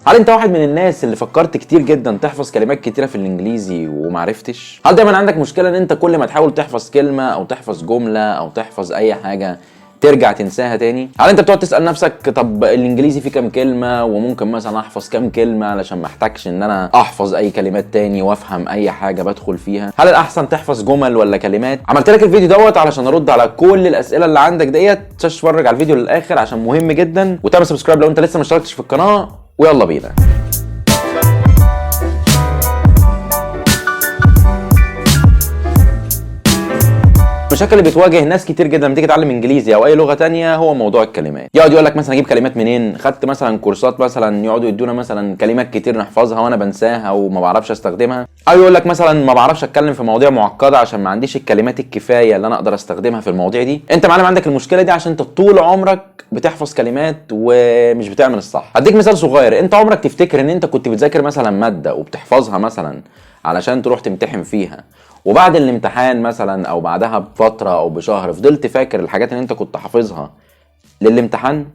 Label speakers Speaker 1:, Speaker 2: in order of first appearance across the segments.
Speaker 1: هل انت واحد من الناس اللي فكرت كتير جدا تحفظ كلمات كتيره في الانجليزي ومعرفتش؟ هل دايما عندك مشكله ان انت كل ما تحاول تحفظ كلمه او تحفظ جمله او تحفظ اي حاجه ترجع تنساها تاني؟ هل انت بتقعد تسال نفسك طب الانجليزي فيه كام كلمه وممكن مثلا احفظ كام كلمه علشان ما احتاجش ان انا احفظ اي كلمات تاني وافهم اي حاجه بدخل فيها؟ هل الاحسن تحفظ جمل ولا كلمات؟ عملت لك الفيديو دوت علشان ارد على كل الاسئله اللي عندك ديت. تتفرج على الفيديو للاخر عشان مهم جدا، وتعمل سبسكرايب لو انت لسه ما اشتركتش في القناه، ويلا بينا. المشاكل اللي بتواجه ناس كتير جدا لما تيجي تتعلم انجليزي او اي لغه تانية هو موضوع الكلمات. يقعد يقول لك مثلا اجيب كلمات منين؟ خدت مثلا كورسات مثلا يقعدوا يدونا مثلا كلمات كتير نحفظها وانا بنساها وما بعرفش استخدمها، او يقول لك مثلا ما بعرفش اتكلم في مواضيع معقده عشان ما عنديش الكلمات الكفايه اللي انا اقدر استخدمها في المواضيع دي. انت يا معلم عندك المشكله دي عشان انت طول عمرك بتحفظ كلمات ومش بتعمل الصح. هديك مثال صغير. انت عمرك تفتكر ان انت كنت بتذاكر مثلا ماده وبتحفظها مثلا علشان تروح تمتحن فيها، وبعد الامتحان مثلا او بعدها بفتره او بشهر فضلت فاكر الحاجات اللي انت كنت حافظها للامتحان؟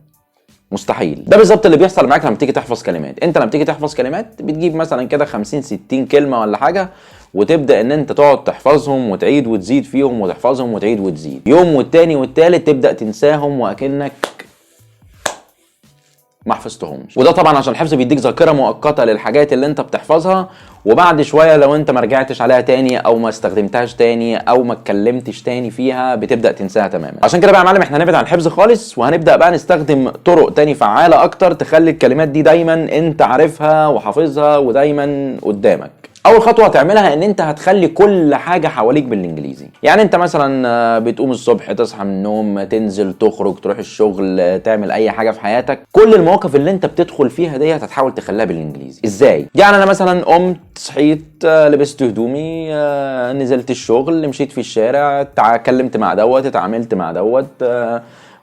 Speaker 1: مستحيل. ده بالظبط اللي بيحصل معاك لما تيجي تحفظ كلمات. انت لما تيجي تحفظ كلمات بتجيب مثلا كده 50 60 كلمه ولا حاجه، وتبدا ان انت تقعد تحفظهم وتعيد وتزيد فيهم وتحفظهم وتعيد وتزيد، يوم والتاني والتالت تبدا تنساهم واكنك ما حفظتهمش. وده طبعا عشان الحفظ بيديك ذاكره مؤقته للحاجات اللي انت بتحفظها، وبعد شويه لو انت ما رجعتش عليها تاني او ما استخدمتهاش تاني او ما اتكلمتش تاني فيها بتبدا تنساها تماما. عشان كده بقى يا معلم احنا هنبعد عن الحفظ خالص، وهنبدا بقى نستخدم طرق تاني فعاله اكتر تخلي الكلمات دي دايما انت عارفها وحافظها ودايما قدامك. اول خطوه هتعملها ان انت هتخلي كل حاجه حواليك بالانجليزي. يعني انت مثلا بتقوم الصبح تصحى من النوم تنزل تخرج تروح الشغل تعمل اي حاجه في حياتك، كل المواقف اللي انت بتدخل فيها ديت هتحاول تخليها بالانجليزي. ازاي؟ يعني انا مثلا قمت صحيت لبست هدومي نزلت الشغل مشيت في الشارع اتكلمت مع دوت اتعاملت مع دوت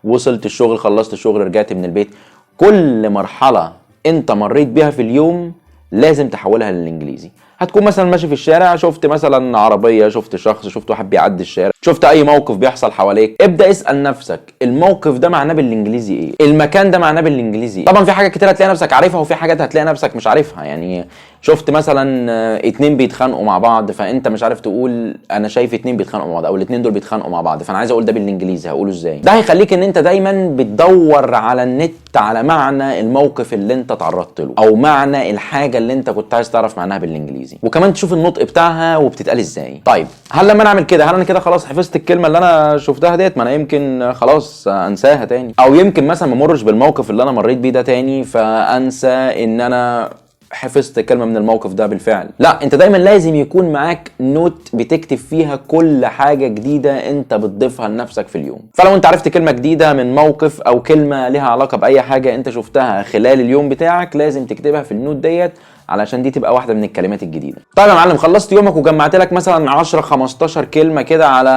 Speaker 1: وصلت الشغل خلصت الشغل رجعت من البيت. كل مرحله انت مريت بيها في اليوم لازم تحولها للانجليزي. هتكون مثلا ماشي في الشارع شفت مثلا عربيه شفت شخص شفت واحد بيعدي الشارع شفت اي موقف بيحصل حواليك، ابدا اسال نفسك الموقف ده معناه بالانجليزي ايه؟ المكان ده معناه بالانجليزي ايه؟ طبعا في حاجات كتير هتلاقي نفسك عارفها وفي حاجات هتلاقي نفسك مش عارفها. يعني شفت مثلا اتنين بيتخانقوا مع بعض فانت مش عارف تقول انا شايف اتنين بيتخانقوا مع بعض او الاتنين دول بيتخانقوا مع بعض فانا عايز اقول ده بالانجليزي هقوله ازاي؟ ده هيخليك ان انت دايما بتدور على النت على معنى الموقف اللي انت تعرضت له او معنى الحاجه اللي انت كنت عايز تعرف معناها بالانجليزي، وكمان تشوف النطق بتاعها وبتتقال ازاي. طيب هل لما انا اعمل كده هل انا كده خلاص حفظت الكلمه اللي انا شفتها ديت؟ ما انا يمكن خلاص انساها تاني، او يمكن مثلا ما امرش بالموقف اللي انا مريت بيه ده تاني فانسى ان انا حفظت كلمه من الموقف ده بالفعل. لا، انت دايما لازم يكون معاك نوت بتكتب فيها كل حاجه جديده انت بتضيفها لنفسك في اليوم. فلو انت عرفت كلمه جديده من موقف او كلمه لها علاقه باي حاجه انت شفتها خلال اليوم بتاعك لازم تكتبها في النوت ديت علشان دي تبقى واحده من الكلمات الجديده. طيب يا معلم خلصت يومك وجمعت لك مثلا 10 15 كلمه كده على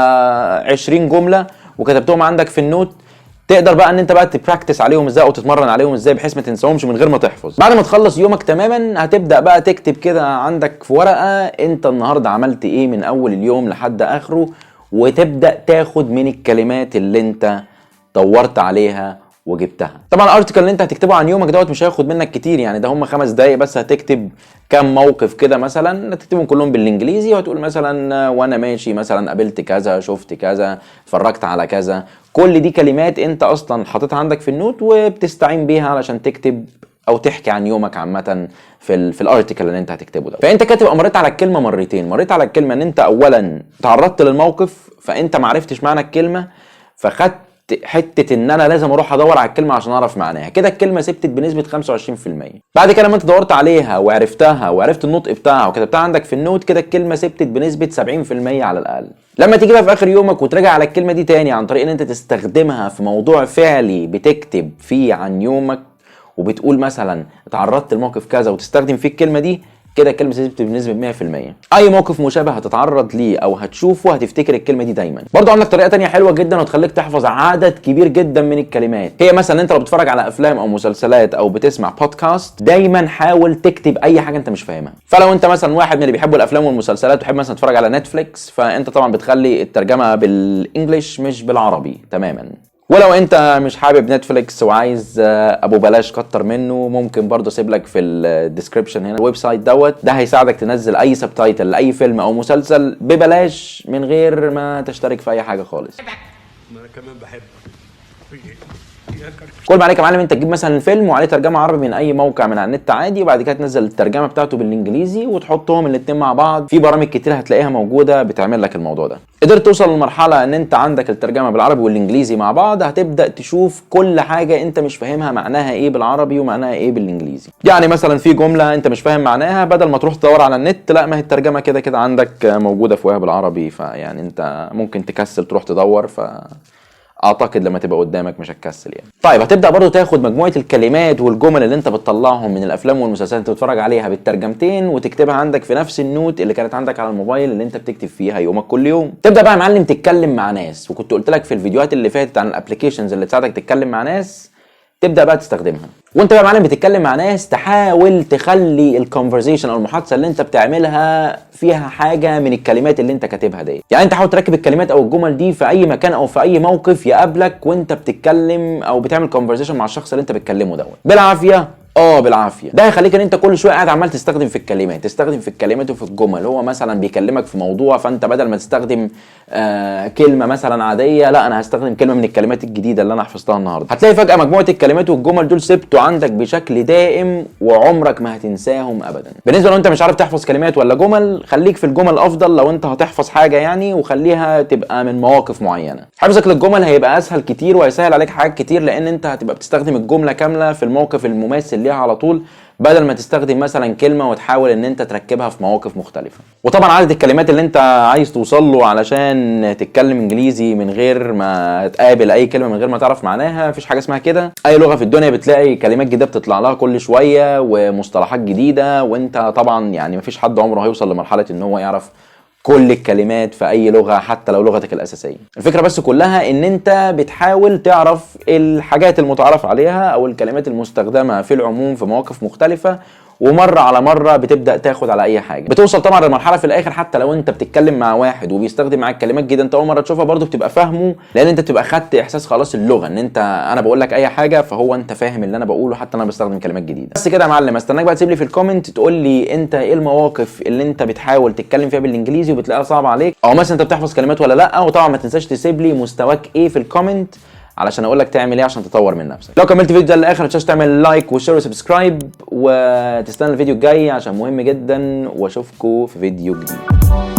Speaker 1: 20 جمله وكتبتهم عندك في النوت، تقدر بقى ان انت بقى تبراكتس عليهم ازاي او تتمرن عليهم ازاي بحيث ما تنساهمش من غير ما تحفظ. بعد ما تخلص يومك تماما هتبدا بقى تكتب كده عندك في ورقه انت النهارده عملت ايه من اول اليوم لحد اخره، وتبدا تاخد من الكلمات اللي انت دورت عليها وجبتها. طبعا الارتكل اللي انت هتكتبه عن يومك دوت مش هياخد منك كتير، يعني ده هم 5 دقايق بس. هتكتب كام موقف كده مثلا تكتبهم كلهم بالانجليزي وهتقول مثلا وانا ماشي مثلا قابلت كذا شفت كذا اتفرجت على كذا. كل دي كلمات انت اصلا حاططها عندك في النوت وبتستعين بيها علشان تكتب او تحكي عن يومك عامه في الارتكل اللي انت هتكتبه ده. فانت كاتب مريت على الكلمه مرتين، مريت على الكلمه ان انت اولا تعرضت للموقف فانت ما عرفتش معنى الكلمه فخدت حته ان انا لازم اروح ادور على الكلمه عشان اعرف معناها، كده الكلمه ثبتت بنسبه 25%. بعد كده لما انت دورت عليها وعرفتها وعرفت النطق بتاعها وكتبتها عندك في النوت كده الكلمه ثبتت بنسبه 70% على الاقل. لما تيجي بقى في اخر يومك وتراجع على الكلمه دي تاني عن طريق ان انت تستخدمها في موضوع فعلي بتكتب فيه عن يومك وبتقول مثلا اتعرضت لموقف كذا وتستخدم فيه الكلمه دي، كده الكلمه ثبتت بنسبه 100%. اي موقف مشابه هتتعرض ليه او هتشوفه هتفتكر الكلمه دي دايما. برضو عندك طريقه تانية حلوه جدا وتخليك تحفظ عدد كبير جدا من الكلمات، هي مثلا انت لو بتتفرج على افلام او مسلسلات او بتسمع بودكاست دايما حاول تكتب اي حاجه انت مش فاهمها. فلو انت مثلا واحد من اللي بيحبوا الافلام والمسلسلات وتحب مثلا تتفرج على نتفليكس فانت طبعا بتخلي الترجمه بالانجلش مش بالعربي تماما، ولو انت مش حابب نتفليكس وعايز ابو بلاش كتر منه، ممكن برضه اسيب لك في الديسكربشن هنا الويب سايت ده هيساعدك تنزل اي سبتايتل لاي فيلم او مسلسل ببلاش من غير ما تشترك في اي حاجه خالص.
Speaker 2: انا كمان بحبك.
Speaker 1: كل ما عليك يا معلم انت تجيب مثلا الفيلم وعليه ترجمه عربي من اي موقع من على النت عادي، وبعد كده تنزل الترجمه بتاعته بالانجليزي وتحطهم الاتنين مع بعض. في برامج كتير هتلاقيها موجوده بتعمل لك الموضوع ده. قدرت توصل للمرحله ان انت عندك الترجمه بالعربي والانجليزي مع بعض، هتبدا تشوف كل حاجه انت مش فاهمها معناها ايه بالعربي ومعناها ايه بالانجليزي. يعني مثلا في جمله انت مش فاهم معناها، بدل ما تروح تدور على النت، لا ما هي الترجمه كده كده عندك موجوده فوقها بالعربي، فيعني انت ممكن تكسل تروح تدور، اعتقد لما تبقى قدامك مش هتكسل يعني. طيب هتبدا برضو تاخد مجموعه الكلمات والجمل اللي انت بتطلعهم من الافلام والمسلسلات اللي انت بتتفرج عليها بالترجمتين، وتكتبها عندك في نفس النوت اللي كانت عندك على الموبايل اللي انت بتكتب فيها يومك كل يوم. تبدا بقى يا معلم تتكلم مع ناس، وكنت قلت لك في الفيديوهات اللي فاتت عن الابلكيشنز اللي تساعدك تتكلم مع ناس، تبدا بقى تستخدمها. وانت بقى يا معلم بتتكلم مع ناس، تحاول تخلي الكونفرزيشن او المحادثه اللي انت بتعملها فيها حاجه من الكلمات اللي انت كاتبها دي. يعني انت حاول تركب الكلمات او الجمل دي في اي مكان او في اي موقف يقابلك وانت بتتكلم او بتعمل كونفرزيشن مع الشخص اللي انت بتكلمه بالعافيه. بالعافيه. ده هيخليك ان انت كل شويه قاعد عمال تستخدم في الكلمات وفي الجمل. هو مثلا بيكلمك في موضوع، فانت بدل ما تستخدم كلمه مثلا عاديه، لا انا هستخدم كلمه من الكلمات الجديده اللي انا حفظتها النهارده. هتلاقي فجاه مجموعه الكلمات والجمل دول ثبتوا عندك بشكل دائم وعمرك ما هتنساهم ابدا. بالنسبه لو انت مش عارف تحفظ كلمات ولا جمل، خليك في الجمل افضل لو انت هتحفظ حاجه يعني، وخليها تبقى من مواقف معينه. حفظك للجمل هيبقى اسهل كتير وهيسهل عليك حاجات كتير، لان انت هتبقى بتستخدم الجمله كامله في الموقف المماثل ليها على طول، بدل ما تستخدم مثلا كلمه وتحاول ان انت تركبها في مواقف مختلفه. وطبعا عدد الكلمات اللي انت عايز توصل له علشان تتكلم انجليزي من غير ما تقابل اي كلمه من غير ما تعرف معناها، مفيش حاجه اسمها كده. اي لغه في الدنيا بتلاقي كلمات جديده بتطلع لها كل شويه ومصطلحات جديده، وانت طبعا يعني مفيش حد عمره هيوصل لمرحله ان هو يعرف كل الكلمات في اي لغه حتى لو لغتك الاساسيه. الفكره بس كلها ان انت بتحاول تعرف الحاجات المتعارف عليها او الكلمات المستخدمه في العموم في مواقف مختلفه، ومره على مره بتبدا تاخد على اي حاجه. بتوصل طبعا للمرحله في الاخر حتى لو انت بتتكلم مع واحد وبيستخدم معاك كلمات جديده انت اول مره تشوفها، برضه بتبقى فاهمه، لان انت بتبقى خدت احساس خلاص اللغه، ان انا بقول لك اي حاجه فهو انت فاهم اللي انا بقوله حتى انا بستخدم كلمات جديده. بس كده يا معلم، استناك بقى تسيب لي في الكومنت تقول لي انت ايه المواقف اللي انت بتحاول تتكلم فيها بالانجليزي وبتلاقيها صعبه عليك، او مثلا انت بتحفظ كلمات ولا لا. وطبعا ما تنساش تسيب لي مستواك ايه في الكومنت علشان اقول لك تعمل ايه عشان تطور من نفسك. لو كملت الفيديو ده للاخر ما تنساش تعمل لايك وشير وسبسكرايب، وتستنى الفيديو الجاي عشان مهم جدا، واشوفكم في فيديو جديد.